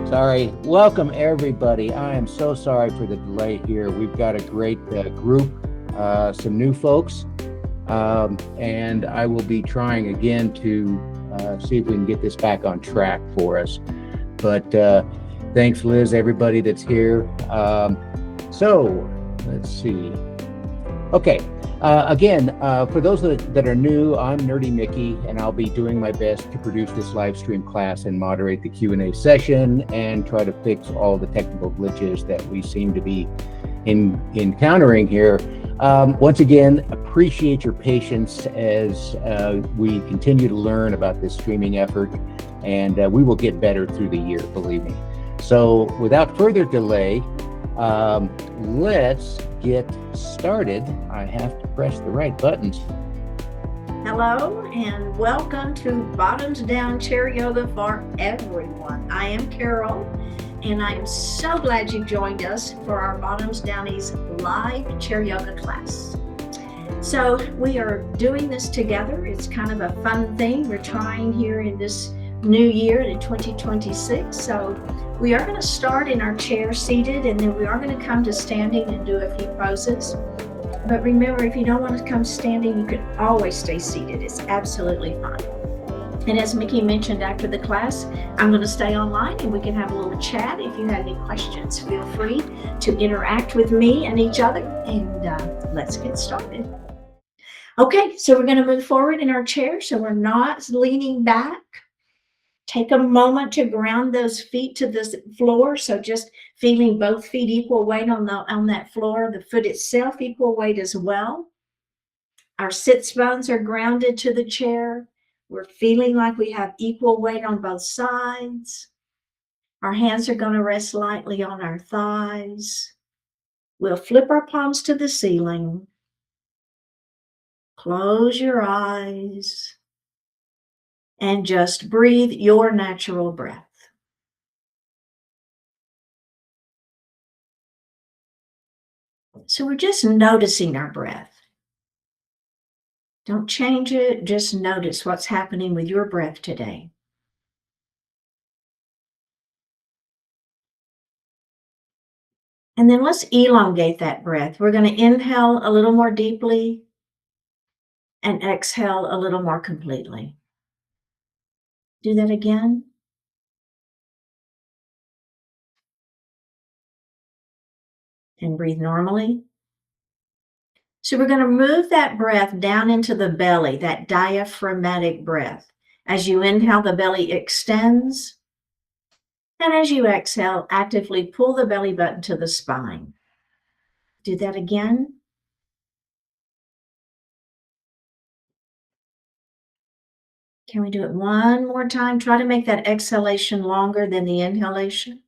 Sorry. Welcome, everybody. I am so sorry for the delay here. We've got a great group, some new folks, and I will be trying again to see if we can get this back on track for us. But thanks, Liz, everybody that's here. So let's see. Okay. Again, for those that are new, I'm Nerdy Mickey, and I'll be doing my best to produce this live stream class and moderate the Q&A session and try to fix all the technical glitches that we seem to be encountering here. Once again, appreciate your patience as we continue to learn about this streaming effort, and we will get better through the year, believe me. So without further delay, let's get started. I have to press the right buttons. Hello and welcome to Bottoms Down Chair Yoga for everyone. I am Carol and I'm so glad you joined us for our Bottoms Downies live chair yoga class. So we are doing this together. It's kind of a fun thing we're trying here in this new year in 2026. So we are going to start in our chair seated, and then we are going to come to standing and do a few poses. But remember, if you don't want to come standing, you can always stay seated. It's absolutely fine. And as Mickey mentioned after the class, I'm going to stay online and we can have a little chat. If you have any questions, feel free to interact with me and each other. And let's get started. Okay, so we're going to move forward in our chair so we're not leaning back. Take a moment to ground those feet to the floor. So just feeling both feet equal weight on that floor, the foot itself equal weight as well. Our sits bones are grounded to the chair. We're feeling like we have equal weight on both sides. Our hands are going to rest lightly on our thighs. We'll flip our palms to the ceiling. Close your eyes. And just breathe your natural breath. So we're just noticing our breath. Don't change it, just notice what's happening with your breath today. And then let's elongate that breath. We're going to inhale a little more deeply and exhale a little more completely. Do that again. And breathe normally. So we're going to move that breath down into the belly, that diaphragmatic breath. As you inhale, the belly extends. And as you exhale, actively pull the belly button to the spine. Do that again. Can we do it one more time? Try to make that exhalation longer than the inhalation.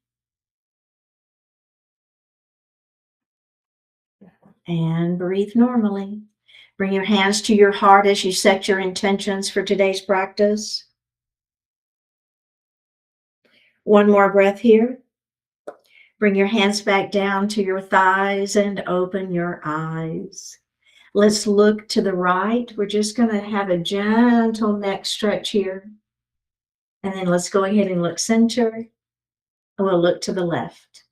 And breathe normally. Bring your hands to your heart as you set your intentions for today's practice. One more breath here. Bring your hands back down to your thighs and open your eyes. Let's look to the right. We're just going to have a gentle neck stretch here. And then let's go ahead and look center. And we'll look to the left.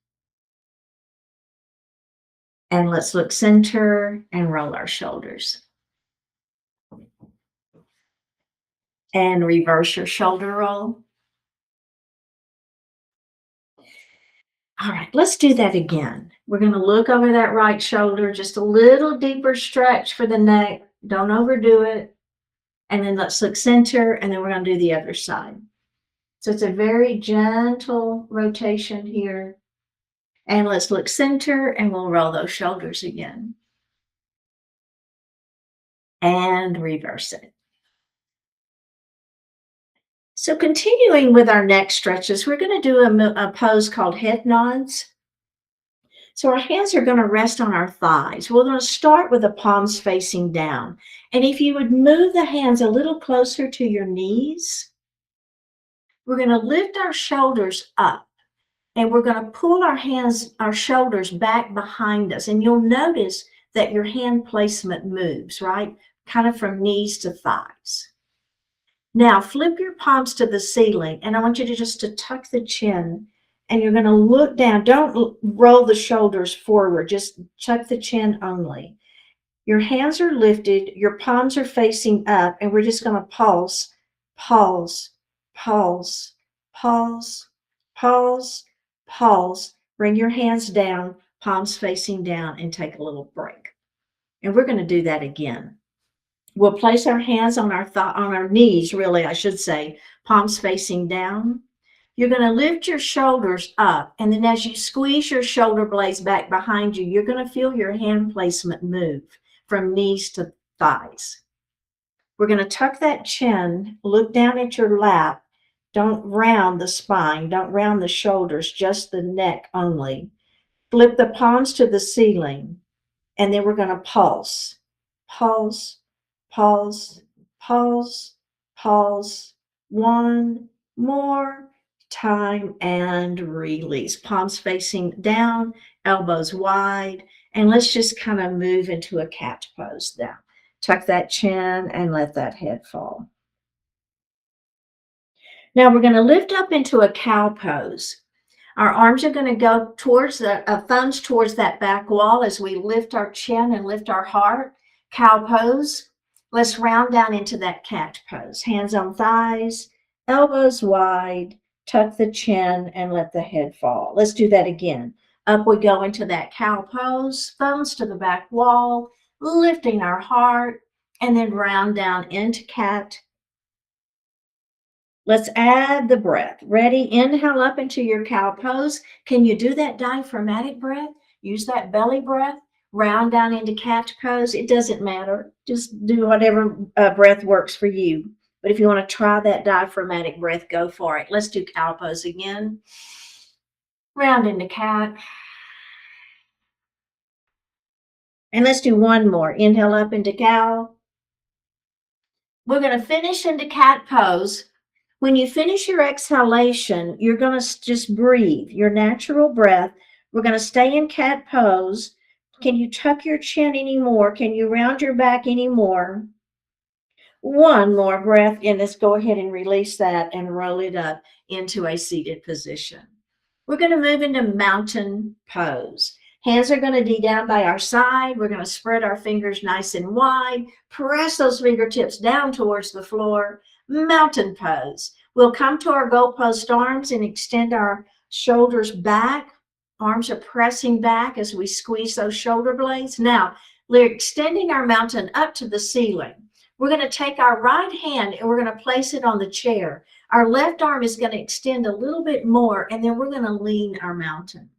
And let's look center and roll our shoulders. And reverse your shoulder roll. All right, let's do that again. We're going to look over that right shoulder, just a little deeper stretch for the neck. Don't overdo it. And then let's look center, and then we're going to do the other side. So it's a very gentle rotation here. And let's look center, and we'll roll those shoulders again. And reverse it. So continuing with our neck stretches, we're going to do a pose called head nods. So our hands are going to rest on our thighs. We're going to start with the palms facing down. And if you would move the hands a little closer to your knees, we're going to lift our shoulders up. And we're going to pull our shoulders back behind us. And you'll notice that your hand placement moves, right? Kind of from knees to thighs. Now flip your palms to the ceiling. And I want you to tuck the chin And you're going to look down. Don't roll the shoulders forward. Just tuck the chin only. Your hands are lifted. Your palms are facing up. And we're just going to pulse, pulse, pulse, pulse, pulse, pulse. Bring your hands down, palms facing down, and take a little break. And we're going to do that again. We'll place our hands on our knees, really, I should say, palms facing down. You're going to lift your shoulders up, and then as you squeeze your shoulder blades back behind you, you're going to feel your hand placement move from knees to thighs. We're going to tuck that chin, look down at your lap. Don't round the spine, don't round the shoulders, just the neck only. Flip the palms to the ceiling, and then we're going to pulse, pulse, pulse, pulse, pulse. One more time and release. Palms facing down, elbows wide, and let's just kind of move into a cat pose now. Tuck that chin and let that head fall. Now we're going to lift up into a cow pose. Our arms are going to go towards thumbs towards that back wall as we lift our chin and lift our heart. Cow pose. Let's round down into that cat pose. Hands on thighs, elbows wide, tuck the chin and let the head fall. Let's do that again. Up we go into that cow pose, thumbs to the back wall, lifting our heart, and then round down into cat. Let's add the breath. Ready? Inhale up into your cow pose. Can you do that diaphragmatic breath? Use that belly breath. Round down into cat pose. It doesn't matter. Just do whatever breath works for you. But if you want to try that diaphragmatic breath, go for it. Let's do cow pose again. Round into cat. And let's do one more. Inhale up into cow. We're going to finish into cat pose. When you finish your exhalation, you're going to just breathe your natural breath. We're going to stay in cat pose. Can you tuck your chin anymore? Can you round your back anymore? One more breath, and let's go ahead and release that and roll it up into a seated position. We're going to move into mountain pose. Hands are going to be down by our side. We're going to spread our fingers nice and wide. Press those fingertips down towards the floor. Mountain pose. We'll come to our goalpost arms and extend our shoulders back. Arms are pressing back as we squeeze those shoulder blades. Now, we're extending our mountain up to the ceiling. We're going to take our right hand and we're going to place it on the chair. Our left arm is going to extend a little bit more, and then we're going to lean our mountain.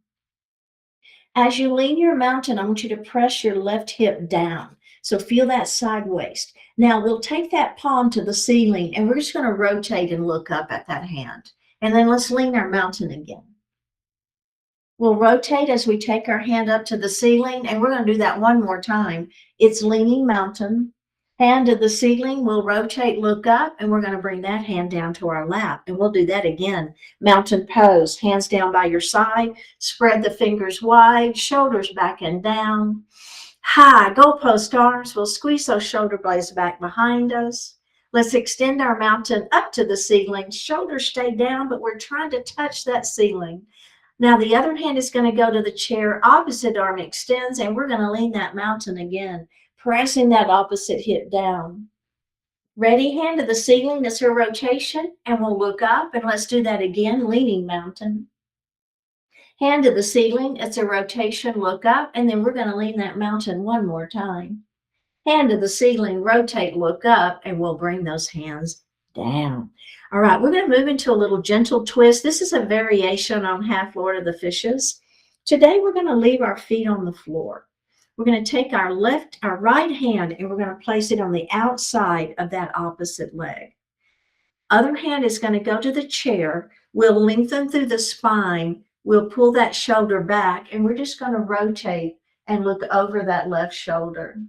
As you lean your mountain, I want you to press your left hip down. So feel that side waist. Now we'll take that palm to the ceiling and we're just going to rotate and look up at that hand. And then let's lean our mountain again. We'll rotate as we take our hand up to the ceiling, and we're going to do that one more time. It's leaning mountain. Hand to the ceiling, we'll rotate, look up, and we're going to bring that hand down to our lap. And we'll do that again. Mountain pose, hands down by your side, spread the fingers wide, shoulders back and down. High, goalpost arms, we'll squeeze those shoulder blades back behind us. Let's extend our mountain up to the ceiling. Shoulders stay down, but we're trying to touch that ceiling. Now the other hand is going to go to the chair, opposite arm extends, and we're going to lean that mountain again, pressing that opposite hip down. Ready? Hand to the ceiling, that's her rotation, and we'll look up, and let's do that again, leaning mountain. Hand to the ceiling, it's a rotation, look up, and then we're going to lean that mountain one more time. Hand to the ceiling, rotate, look up, and we'll bring those hands down. All right, we're going to move into a little gentle twist. This is a variation on Half Lord of the Fishes. Today, we're going to leave our feet on the floor. We're going to take our right hand, and we're going to place it on the outside of that opposite leg. Other hand is going to go to the chair. We'll lengthen through the spine. We'll pull that shoulder back, and we're just going to rotate and look over that left shoulder.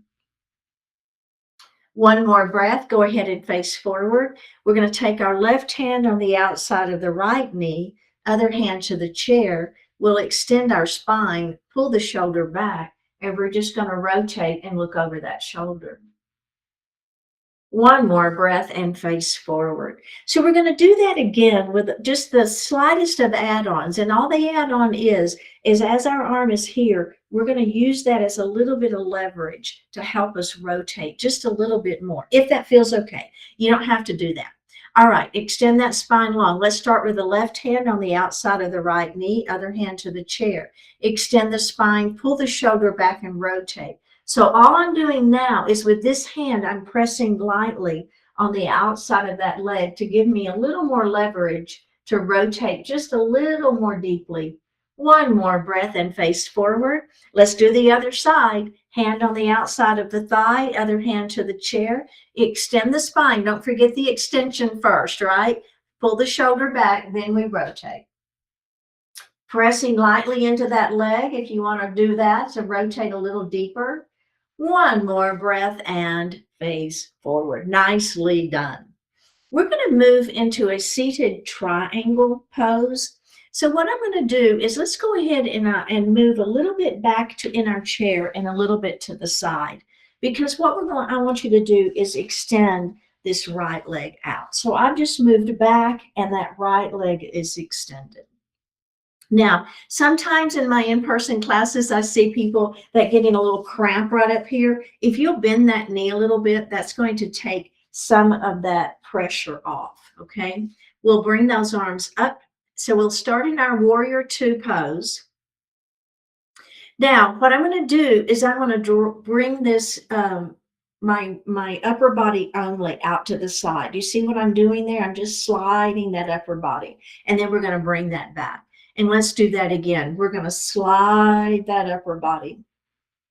One more breath. Go ahead and face forward. We're going to take our left hand on the outside of the right knee, other hand to the chair. We'll extend our spine, pull the shoulder back, and we're just going to rotate and look over that shoulder. One more breath and face forward. So we're going to do that again with just the slightest of add-ons. And all the add-on is as our arm is here, we're going to use that as a little bit of leverage to help us rotate just a little bit more, if that feels okay. You don't have to do that. All right, extend that spine long. Let's start with the left hand on the outside of the right knee, other hand to the chair. Extend the spine, pull the shoulder back and rotate. So all I'm doing now is with this hand, I'm pressing lightly on the outside of that leg to give me a little more leverage to rotate just a little more deeply. One more breath and face forward. Let's do the other side. Hand on the outside of the thigh, other hand to the chair. Extend the spine. Don't forget the extension first, right? Pull the shoulder back, then we rotate. Pressing lightly into that leg if you want to do that to rotate a little deeper. One more breath and face forward. Nicely done. We're going to move into a seated triangle pose. So what I'm going to do is let's go ahead and move a little bit back to in our chair and a little bit to the side, because what I want you to do is extend this right leg out. So I've just moved back and that right leg is extended. Now, sometimes in my in-person classes, I see people that get in a little cramp right up here. If you'll bend that knee a little bit, that's going to take some of that pressure off, okay? We'll bring those arms up. So we'll start in our warrior two pose. Now, what I'm going to do is I'm going to bring this, my upper body only out to the side. You see what I'm doing there? I'm just sliding that upper body, and then we're going to bring that back. And let's do that again. We're going to slide that upper body,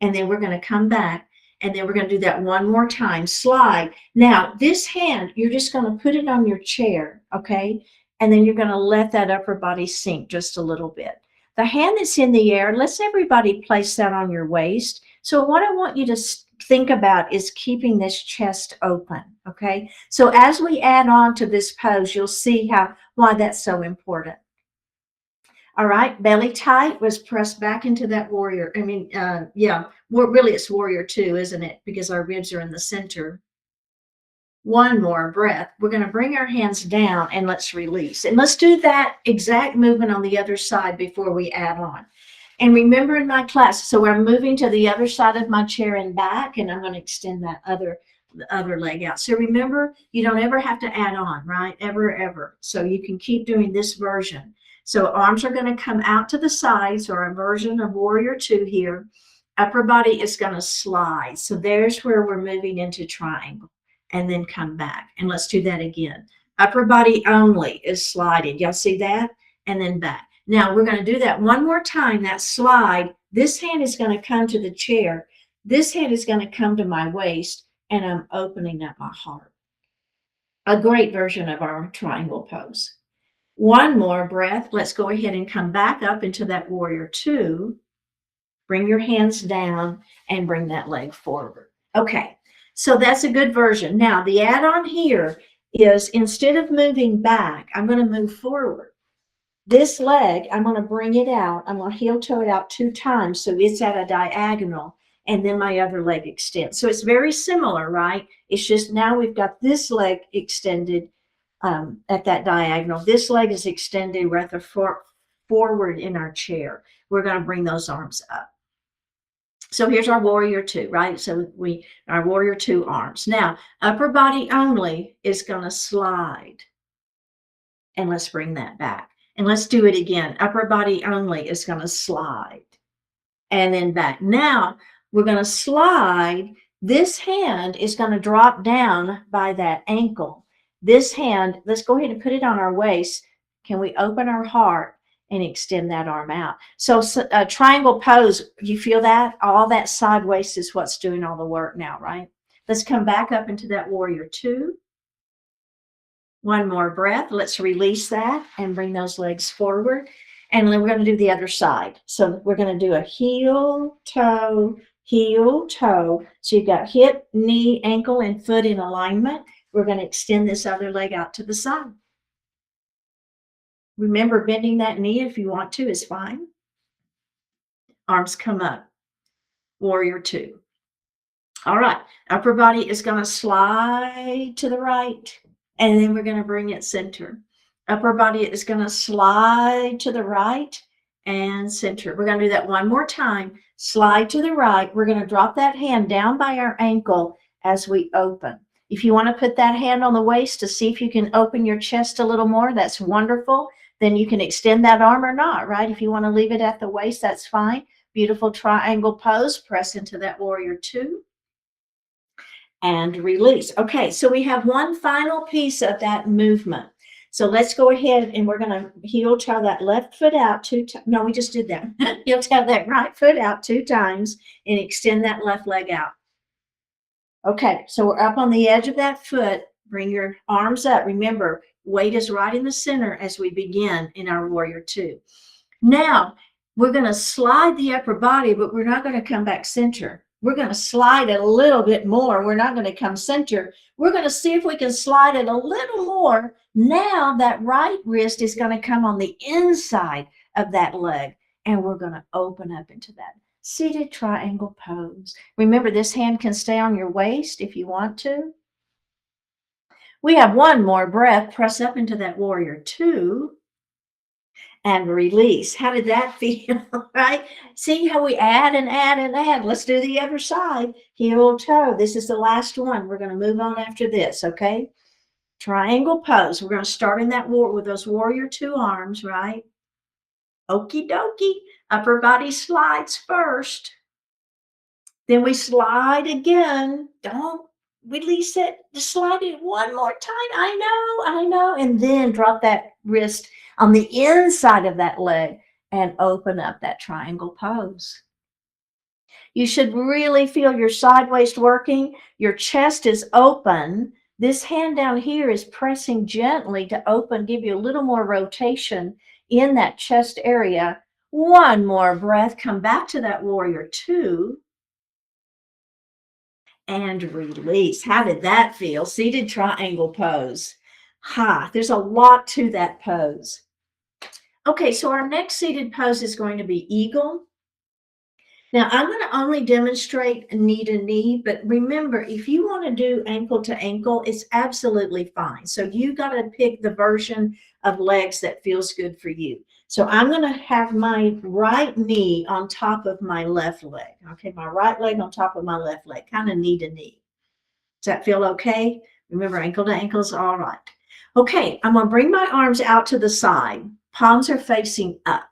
and then we're going to come back, and then we're going to do that one more time. Slide. Now, this hand, you're just going to put it on your chair, okay? And then you're going to let that upper body sink just a little bit. The hand that's in the air, let's everybody place that on your waist. So what I want you to think about is keeping this chest open, okay? So as we add on to this pose, you'll see why that's so important. All right, belly tight. Was pressed back into that warrior. Really it's warrior two, isn't it? Because our ribs are in the center. One more breath. We're going to bring our hands down and let's release. And let's do that exact movement on the other side before we add on. And remember in my class, so I'm moving to the other side of my chair and back, and I'm going to extend that the other leg out. So remember, you don't ever have to add on, right? Ever. So you can keep doing this version. So arms are going to come out to the sides, or a version of warrior two here. Upper body is going to slide. So there's where we're moving into triangle, and then come back. And let's do that again. Upper body only is sliding. Y'all see that? And then back. Now we're going to do that one more time, that slide. This hand is going to come to the chair. This hand is going to come to my waist, and I'm opening up my heart. A great version of our triangle pose. One more breath. Let's go ahead and come back up into that warrior two. Bring your hands down and bring that leg forward. Okay, so that's a good version. Now, the add-on here is instead of moving back, I'm going to move forward. This leg, I'm going to bring it out. I'm going to heel toe it out 2 times so it's at a diagonal, and then my other leg extends. So it's very similar, right? It's just now we've got this leg extended at that diagonal. This leg is extended rather forward in our chair. We're going to bring those arms up. So here's our warrior two, right? So our warrior two arms. Now, upper body only is going to slide. And let's bring that back. And let's do it again. Upper body only is going to slide. And then back. Now, we're going to slide. This hand is going to drop down by that ankle. This hand, let's go ahead and put it on our waist. Can we open our heart and extend that arm out? So a triangle pose, you feel that? All that side waist is what's doing all the work now, right? Let's come back up into that warrior two. One more breath. Let's release that and bring those legs forward. And then we're going to do the other side. So we're going to do a heel, toe, heel, toe. So you've got hip, knee, ankle, and foot in alignment. We're going to extend this other leg out to the side. Remember, bending that knee if you want to is fine. Arms come up. Warrior two. All right. Upper body is going to slide to the right, and then we're going to bring it center. Upper body is going to slide to the right and center. We're going to do that one more time. Slide to the right. We're going to drop that hand down by our ankle as we open. If you want to put that hand on the waist to see if you can open your chest a little more, that's wonderful. Then you can extend that arm or not, right? If you want to leave it at the waist, that's fine. Beautiful triangle pose. Press into that warrior two and release. Okay, so we have one final piece of that movement. So let's go ahead and we're going to heel toe that left foot out 2 times. No, we just did that. Heel toe that right foot out 2 times and extend that left leg out. Okay, so we're up on the edge of that foot. Bring your arms up. Remember, weight is right in the center as we begin in our warrior two. Now, we're going to slide the upper body, but we're not going to come back center. We're going to slide it a little bit more. We're not going to come center. We're going to see if we can slide it a little more. Now that right wrist is going to come on the inside of that leg, and we're going to open up into that seated triangle pose. Remember, this hand can stay on your waist if you want to. We have one more breath. Press up into that warrior two. And release. How did that feel? Right? See how we add and add and add. Let's do the other side. Heel toe. This is the last one. We're going to move on after this, okay? Triangle pose. We're going to start in that war with those warrior two arms, right? Okie dokie. Upper body slides first. Then we slide again. Don't release it. Just slide it one more time. I know. And then drop that wrist on the inside of that leg and open up that triangle pose. You should really feel your side waist working. Your chest is open. This hand down here is pressing gently to open, give you a little more rotation in that chest area. One more breath. Come back to that warrior two. And release. How did that feel? Seated triangle pose. There's a lot to that pose. Okay, so our next seated pose is going to be eagle. Now, I'm going to only demonstrate knee to knee, but remember, if you want to do ankle to ankle, it's absolutely fine. So you got to pick the version of legs that feels good for you. So I'm going to have my right knee on top of my left leg. Okay, my right leg on top of my left leg, kind of knee to knee. Does that feel okay? Remember, ankle to ankle is all right. Okay, I'm going to bring my arms out to the side. Palms are facing up.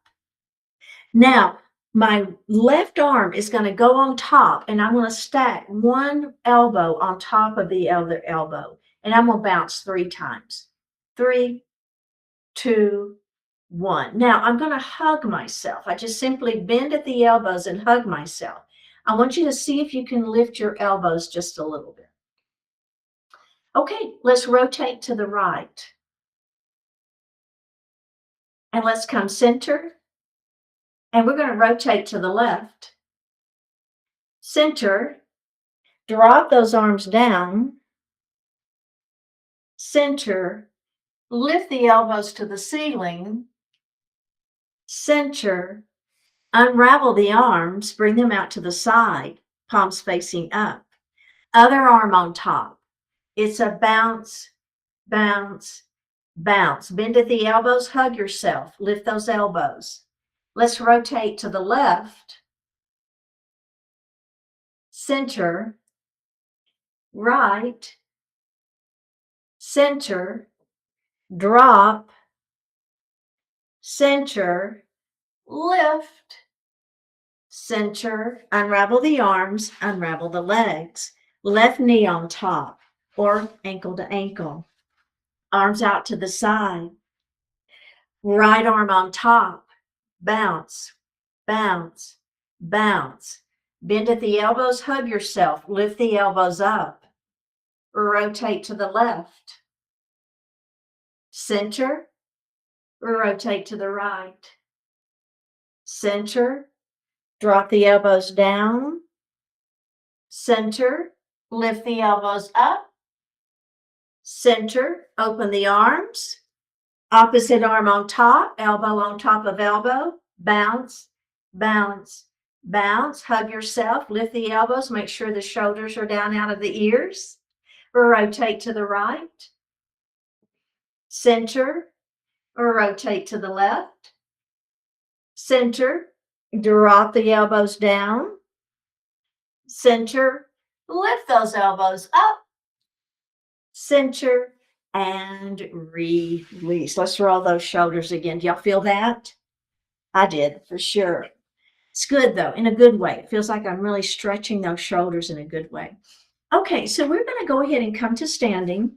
Now, my left arm is going to go on top, and I'm going to stack one elbow on top of the other elbow, and I'm going to bounce 3 times. 3, 2, 1. Now, I'm going to hug myself. I just simply bend at the elbows and hug myself. I want you to see if you can lift your elbows just a little bit. Okay, let's rotate to the right. And let's come center. And we're going to rotate to the left. Center. Drop those arms down. Center. Lift the elbows to the ceiling. Center. Unravel the arms. Bring them out to the side. Palms facing up. Other arm on top. It's a bounce, bounce, bounce. Bend at the elbows. Hug yourself. Lift those elbows. Let's rotate to the left. Center. Right. Center. Drop. Center. Lift. Center. Unravel the arms. Unravel the legs. Left knee on top or ankle to ankle. Arms out to the side. Right arm on top. Bounce, bounce, bounce. Bend at the elbows, hug yourself. Lift the elbows up. Rotate to the left. Center. Rotate to the right. Center. Drop the elbows down. Center. Lift the elbows up. Center. Open the arms. Opposite arm on top, elbow on top of elbow. Bounce, bounce, bounce, hug yourself, lift the elbows, make sure the shoulders are down out of the ears. Rotate to the right, center, rotate to the left, center, drop the elbows down, center, lift those elbows up, center, and release. Let's roll those shoulders again. Do y'all feel that? I did, for sure. It's good, though, in a good way. It feels like I'm really stretching those shoulders in a good way. Okay, so we're going to go ahead and come to standing,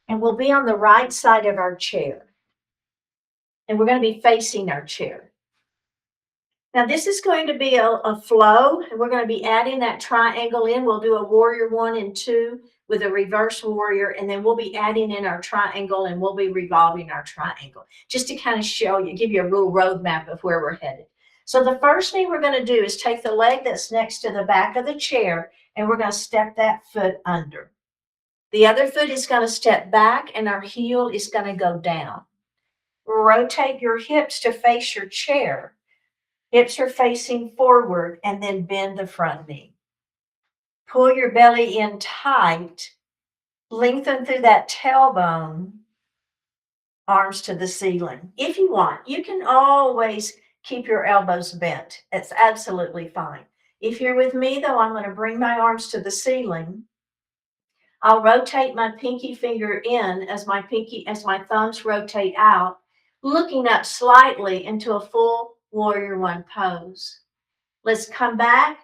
and we'll be on the right side of our chair. And we're going to be facing our chair. Now, this is going to be a flow, and we're going to be adding that triangle in. We'll do a warrior 1 and 2 with a reverse warrior, and then we'll be adding in our triangle, and we'll be revolving our triangle, just to kind of show you, give you a real roadmap of where we're headed. So the first thing we're going to do is take the leg that's next to the back of the chair, and we're going to step that foot under. The other foot is going to step back, and our heel is going to go down. Rotate your hips to face your chair. Hips are facing forward, and then bend the front knee. Pull your belly in tight. Lengthen through that tailbone. Arms to the ceiling. If you want, you can always keep your elbows bent. It's absolutely fine. If you're with me, though, I'm going to bring my arms to the ceiling. I'll rotate my pinky finger in as my thumbs rotate out, looking up slightly into a full warrior 1 pose. Let's come back.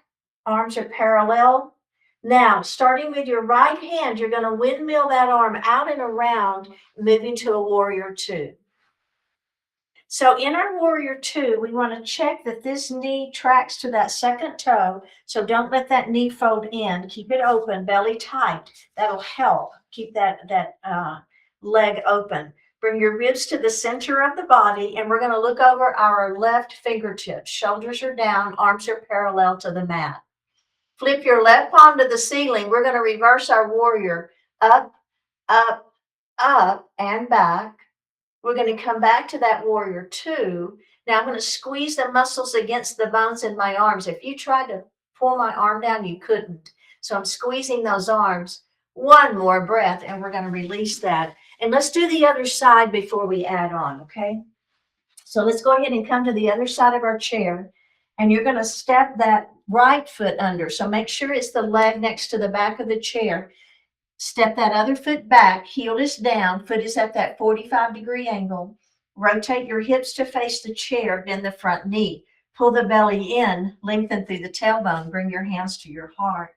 Arms are parallel. Now, starting with your right hand, you're going to windmill that arm out and around, moving to a warrior 2. So in our warrior 2, we want to check that this knee tracks to that second toe. So don't let that knee fold in. Keep it open, belly tight. That'll help keep that leg open. Bring your ribs to the center of the body, and we're going to look over our left fingertips. Shoulders are down, arms are parallel to the mat. Flip your left palm to the ceiling. We're going to reverse our warrior. Up, up, up, and back. We're going to come back to that warrior 2. Now I'm going to squeeze the muscles against the bones in my arms. If you tried to pull my arm down, you couldn't. So I'm squeezing those arms. One more breath, and we're going to release that. And let's do the other side before we add on, okay? So let's go ahead and come to the other side of our chair, and you're going to step that right foot under. So make sure it's the leg next to the back of the chair. Step that other foot back, heel is down, foot is at that 45-degree angle. Rotate your hips to face the chair, bend the front knee. Pull the belly in, lengthen through the tailbone, bring your hands to your heart.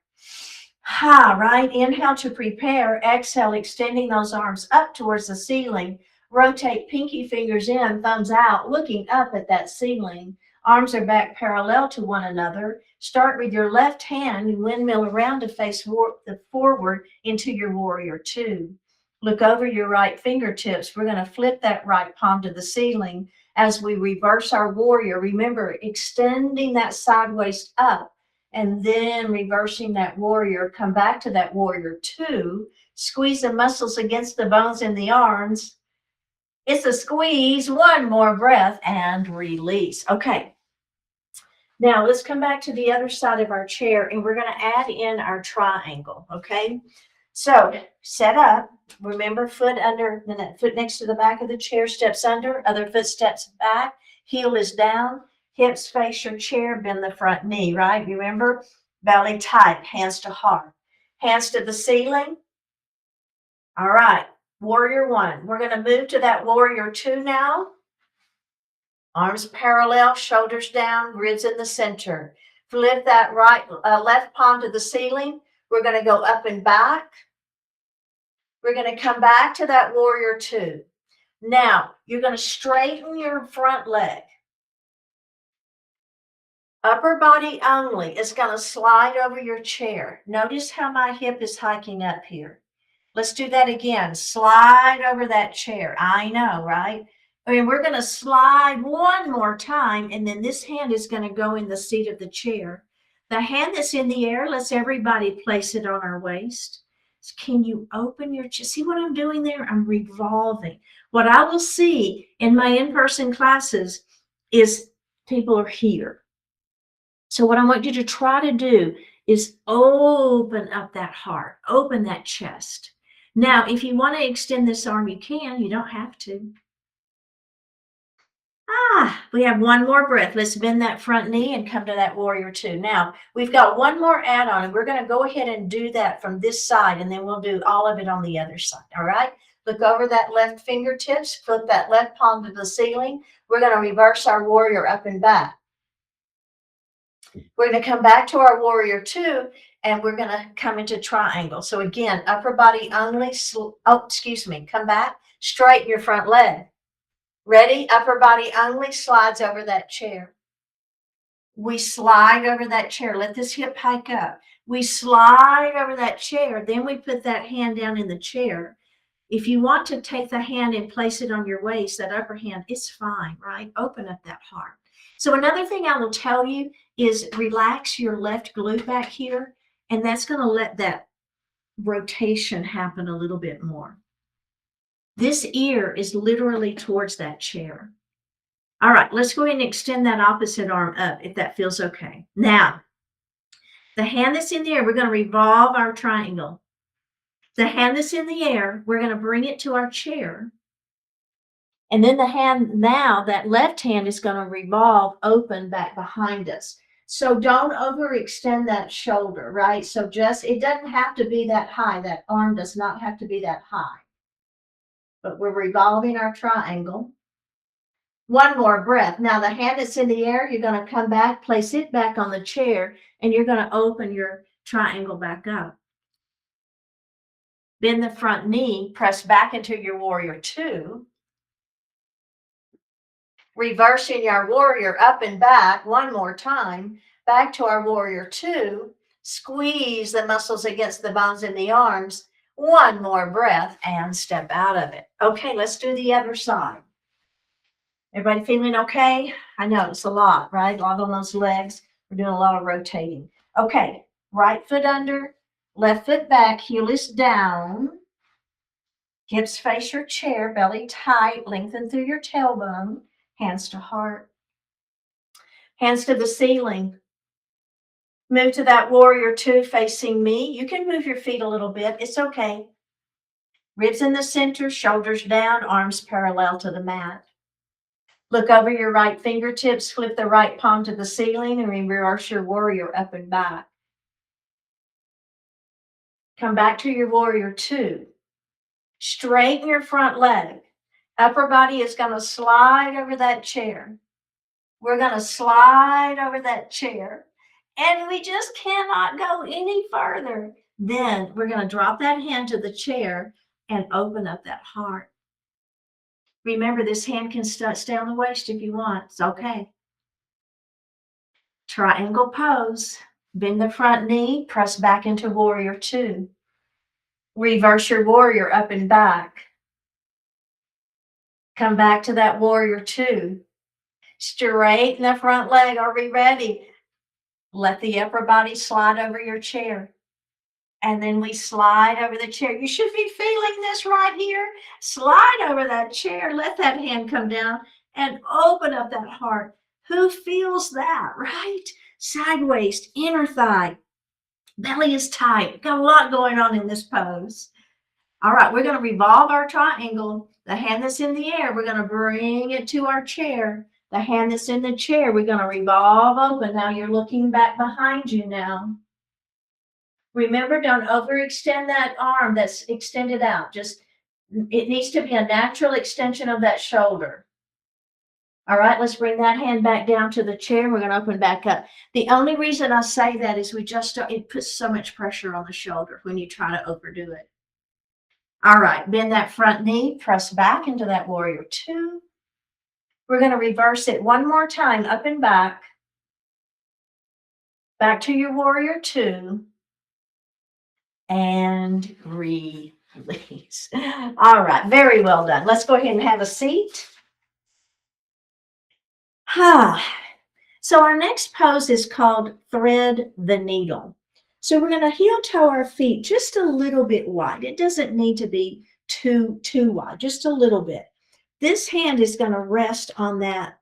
Right, inhale to prepare, exhale, extending those arms up towards the ceiling. Rotate pinky fingers in, thumbs out, looking up at that ceiling. Arms are back parallel to one another. Start with your left hand and windmill around to face forward into your warrior 2. Look over your right fingertips. We're going to flip that right palm to the ceiling as we reverse our warrior. Remember, extending that sideways up and then reversing that warrior. Come back to that warrior 2. Squeeze the muscles against the bones in the arms. It's a squeeze. One more breath and release. Okay. Now let's come back to the other side of our chair, and we're going to add in our triangle, okay? So set up. Remember, foot under, then that foot next to the back of the chair steps under, other foot steps back, heel is down, hips face your chair, bend the front knee, right? Remember, belly tight, hands to heart. Hands to the ceiling. All right, warrior 1. We're going to move to that warrior 2 now. Arms parallel, shoulders down, ribs in the center. Flip that left palm to the ceiling. We're going to go up and back. We're going to come back to that warrior 2. Now, you're going to straighten your front leg. Upper body only is going to slide over your chair. Notice how my hip is hiking up here. Let's do that again. Slide over that chair. I know, right? And we're going to slide one more time, and then this hand is going to go in the seat of the chair. The hand that's in the air, let's everybody place it on our waist. So can you open your chest? See what I'm doing there? I'm revolving. What I will see in my in-person classes is people are here. So what I want you to try to do is open up that heart, open that chest. Now, if you want to extend this arm, you can. You don't have to. We have one more breath. Let's bend that front knee and come to that warrior two. Now, we've got one more add-on, and we're going to go ahead and do that from this side, and then we'll do all of it on the other side, all right? Look over that left fingertips, flip that left palm to the ceiling. We're going to reverse our warrior up and back. We're going to come back to our warrior two, and we're going to come into triangle. So again, upper body only, come back, straighten your front leg. Ready? Upper body only, slides over that chair. We slide over that chair. Let this hip hike up. We slide over that chair. Then we put that hand down in the chair. If you want to take the hand and place it on your waist, that upper hand, it's fine, right? Open up that heart. So another thing I will tell you is relax your left glute back here, and that's going to let that rotation happen a little bit more. This ear is literally towards that chair. All right, let's go ahead and extend that opposite arm up if that feels okay. Now, the hand that's in the air, we're going to revolve our triangle. The hand that's in the air, we're going to bring it to our chair. And then the hand now, that left hand is going to revolve open back behind us. So don't overextend that shoulder, right? So it doesn't have to be that high. That arm does not have to be that high. But we're revolving our triangle. One more breath. Now the hand that's in the air, you're going to come back, place it back on the chair, and you're going to open your triangle back up. Bend the front knee, press back into your warrior two. Reversing your warrior up and back one more time. Back to our warrior two. Squeeze the muscles against the bones in the arms. One more breath and step out of it. Okay, let's do the other side. Everybody feeling okay? I know it's a lot, right? A lot on those legs. We're doing a lot of rotating. Okay, right foot under, left foot back, heel is down. Hips face your chair, belly tight, lengthen through your tailbone. Hands to heart. Hands to the ceiling. Move to that warrior two facing me. You can move your feet a little bit. It's okay. Ribs in the center, shoulders down, arms parallel to the mat. Look over your right fingertips, flip the right palm to the ceiling, and reverse your warrior up and back. Come back to your warrior two. Straighten your front leg. Upper body is going to slide over that chair. We're going to slide over that chair. And we just cannot go any further. Then we're going to drop that hand to the chair and open up that heart. Remember, this hand can stay on the waist if you want. It's okay. Triangle pose. Bend the front knee, press back into warrior two. Reverse your warrior up and back. Come back to that warrior two. Straighten the front leg. Are we ready? Let the upper body slide over your chair. And then we slide over the chair. You should be feeling this right here. Slide over that chair. Let that hand come down and open up that heart. Who feels that, right? Side waist, inner thigh. Belly is tight. Got a lot going on in this pose. All right, we're going to revolve our triangle. The hand that's in the air, we're going to bring it to our chair. The hand that's in the chair, we're going to revolve open. Now you're looking back behind you now. Remember, don't overextend that arm that's extended out. Just, it needs to be a natural extension of that shoulder. All right, let's bring that hand back down to the chair. We're going to open back up. The only reason I say that is it puts so much pressure on the shoulder when you try to overdo it. All right, bend that front knee, press back into that warrior two. We're going to reverse it one more time, up and back. Back to your warrior two. And release. All right, very well done. Let's go ahead and have a seat. So our next pose is called thread the needle. So we're going to heel toe our feet just a little bit wide. It doesn't need to be too wide, just a little bit. This hand is going to rest on that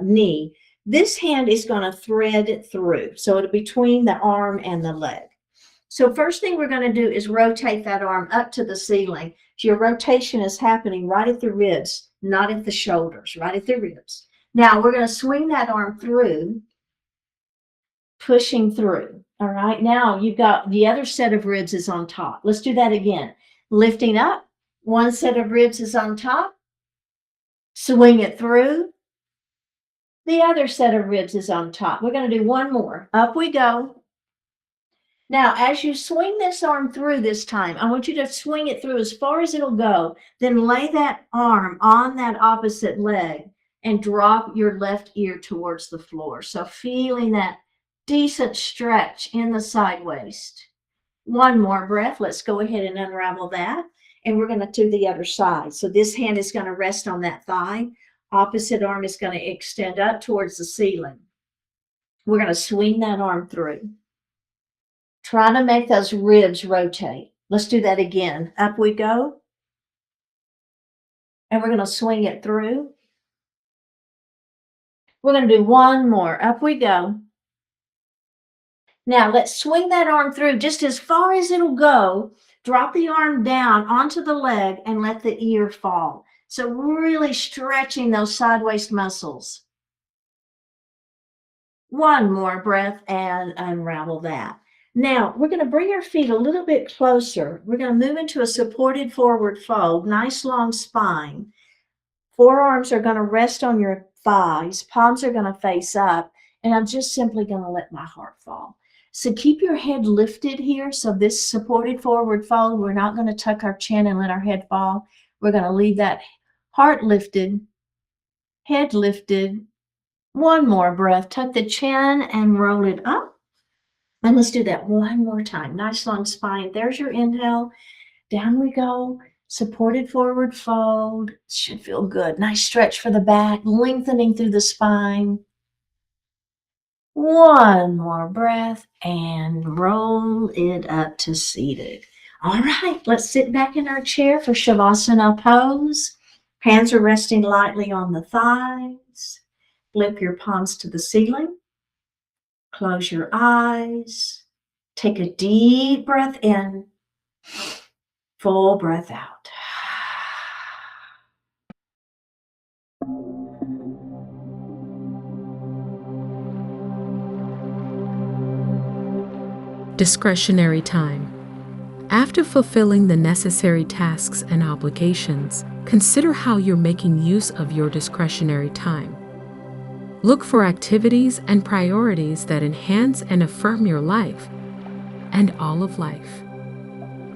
knee. This hand is going to thread through. So it'll be between the arm and the leg. So first thing we're going to do is rotate that arm up to the ceiling. So your rotation is happening right at the ribs, not at the shoulders, right at the ribs. Now we're going to swing that arm through, pushing through. All right, now you've got the other set of ribs is on top. Let's do that again. Lifting up, one set of ribs is on top, swing it through. The other set of ribs is on top. We're going to do one more. Up we go. Now, as you swing this arm through this time, I want you to swing it through as far as it'll go. Then lay that arm on that opposite leg and drop your left ear towards the floor. So feeling that decent stretch in the side waist. One more breath. Let's go ahead and unravel that. And we're going to do the other side. So this hand is going to rest on that thigh. Opposite arm is going to extend up towards the ceiling. We're going to swing that arm through. Try to make those ribs rotate. Let's do that again. Up we go. And we're going to swing it through. We're going to do one more. Up we go. Now let's swing that arm through just as far as it'll go. Drop the arm down onto the leg and let the ear fall. So really stretching those side waist muscles. One more breath and unravel that. Now, we're going to bring our feet a little bit closer. We're going to move into a supported forward fold, nice long spine. Forearms are going to rest on your thighs. Palms are going to face up. And I'm just simply going to let my heart fall. So keep your head lifted here. So this supported forward fold, we're not going to tuck our chin and let our head fall. We're going to leave that heart lifted, head lifted. One more breath. Tuck the chin and roll it up. And let's do that one more time. Nice long spine. There's your inhale. Down we go. Supported forward fold. Should feel good. Nice stretch for the back, lengthening through the spine. One more breath and roll it up to seated. All right, let's sit back in our chair for Shavasana pose. Hands are resting lightly on the thighs. Flip your palms to the ceiling. Close your eyes. Take a deep breath in. Full breath out. Discretionary time. After fulfilling the necessary tasks and obligations, consider how you're making use of your discretionary time. Look for activities and priorities that enhance and affirm your life and all of life.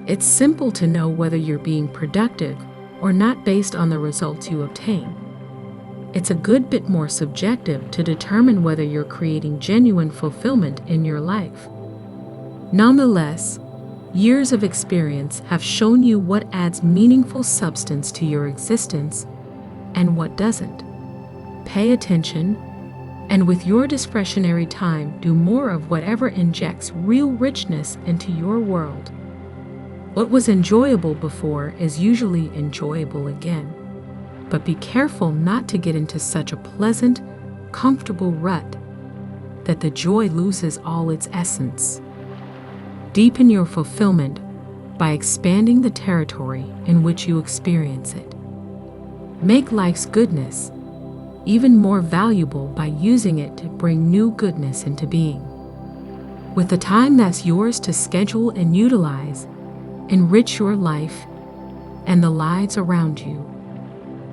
It's simple to know whether you're being productive or not based on the results you obtain. It's a good bit more subjective to determine whether you're creating genuine fulfillment in your life. Nonetheless, years of experience have shown you what adds meaningful substance to your existence and what doesn't. Pay attention, and with your discretionary time, do more of whatever injects real richness into your world. What was enjoyable before is usually enjoyable again. But be careful not to get into such a pleasant, comfortable rut that the joy loses all its essence. Deepen your fulfillment by expanding the territory in which you experience it. Make life's goodness even more valuable by using it to bring new goodness into being. With the time that's yours to schedule and utilize, enrich your life and the lives around you.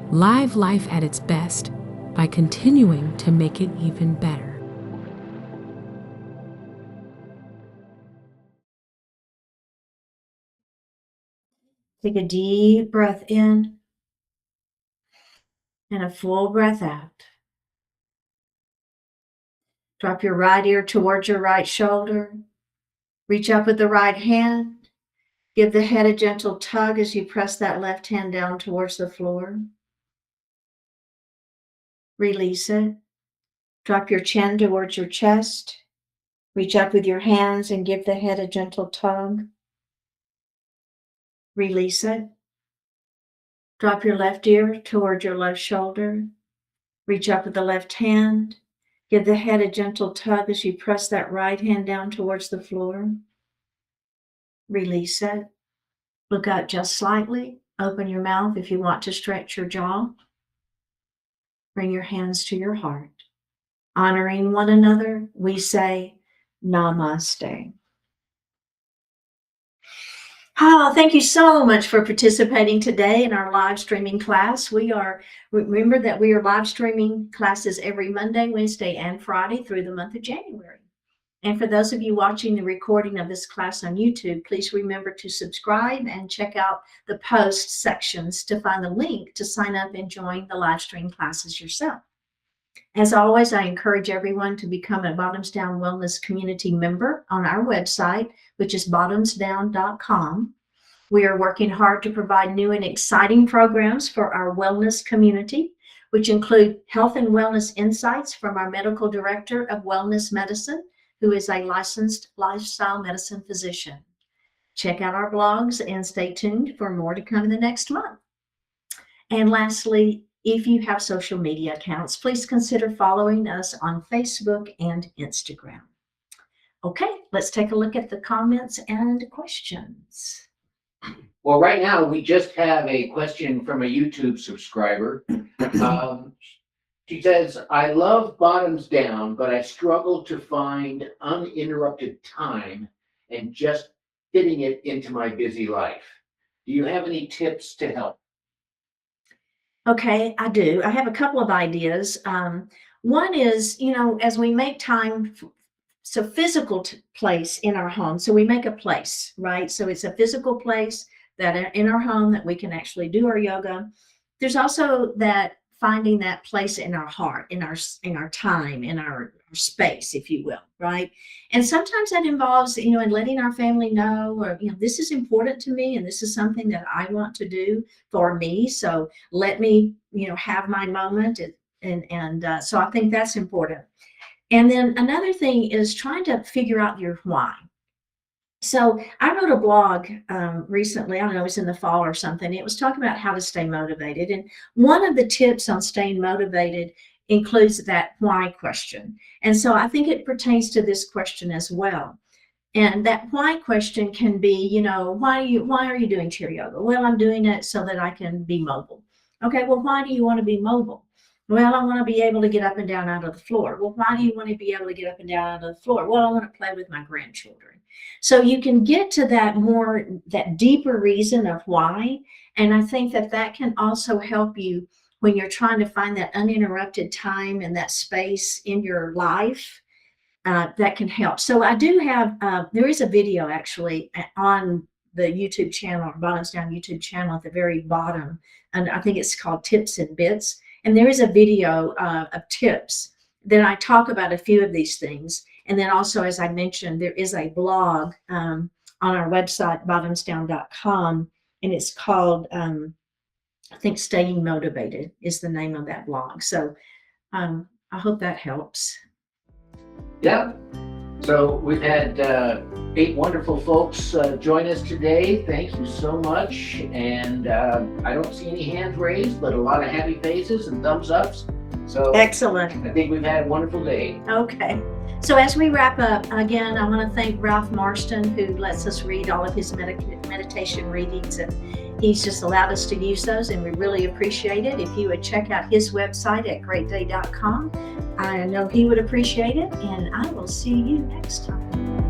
Live life at its best by continuing to make it even better. Take a deep breath in and a full breath out. Drop your right ear towards your right shoulder. Reach up with the right hand. Give the head a gentle tug as you press that left hand down towards the floor. Release it. Drop your chin towards your chest. Reach up with your hands and give the head a gentle tug. Release it. Drop your left ear toward your left shoulder. Reach up with the left hand. Give the head a gentle tug as you press that right hand down towards the floor. Release it. Look up just slightly. Open your mouth if you want to stretch your jaw. Bring your hands to your heart. Honoring one another, we say Namaste. Thank you so much for participating today in our live streaming class. Remember that we are live streaming classes every Monday, Wednesday, and Friday through the month of January. And for those of you watching the recording of this class on YouTube, please remember to subscribe and check out the post sections to find the link to sign up and join the live stream classes yourself. As always, I encourage everyone to become a Bottoms Down Wellness community member on our website, which is bottomsdown.com. We are working hard to provide new and exciting programs for our wellness community, which include health and wellness insights from our medical director of wellness medicine, who is a licensed lifestyle medicine physician. Check out our blogs and stay tuned for more to come in the next month. And lastly, if you have social media accounts, please consider following us on Facebook and Instagram. Okay, let's take a look at the comments and questions. Well, right now we just have a question from a YouTube subscriber. She says, I love Bottoms Down, but I struggle to find uninterrupted time and just fitting it into my busy life. Do you have any tips to help? Okay, I do. I have a couple of ideas. One is, as we make time, so physical place in our home. So we make a place, right? So it's a physical place that in our home that we can actually do our yoga. There's also that finding that place in our heart, in our time, in our space, if you will, right? And sometimes that involves, and letting our family know, or, this is important to me, and this is something that I want to do for me. So let me, have my moment. And so I think that's important. And then another thing is trying to figure out your why. So I wrote a blog recently, I don't know, it was in the fall or something. It was talking about how to stay motivated. And one of the tips on staying motivated includes that why question. And so I think it pertains to this question as well. And that why question can be, why are you doing chair yoga? Well, I'm doing it so that I can be mobile. Okay, well, why do you want to be mobile? Well, I want to be able to get up and down out of the floor. Well, why do you want to be able to get up and down out of the floor? Well, I want to play with my grandchildren. So you can get to that deeper reason of why. And I think that can also help you when you're trying to find that uninterrupted time and that space in your life. That can help. So I do have, there is a video actually on the YouTube channel, Bottoms Down YouTube channel at the very bottom. And I think it's called Tips and Bits. And there is a video of tips. Then I talk about a few of these things. And then also, as I mentioned, there is a blog on our website, bottomsdown.com, and it's called, I think, Staying Motivated is the name of that blog. So I hope that helps. Yeah. So we've had 8 wonderful folks join us today. Thank you so much. And I don't see any hands raised, but a lot of happy faces and thumbs ups. So excellent. I think we've had a wonderful day. Okay. So as we wrap up, again, I want to thank Ralph Marston, who lets us read all of his meditation readings. And he's just allowed us to use those, and we really appreciate it. If you would check out his website at greatday.com, I know he would appreciate it. And I will see you next time.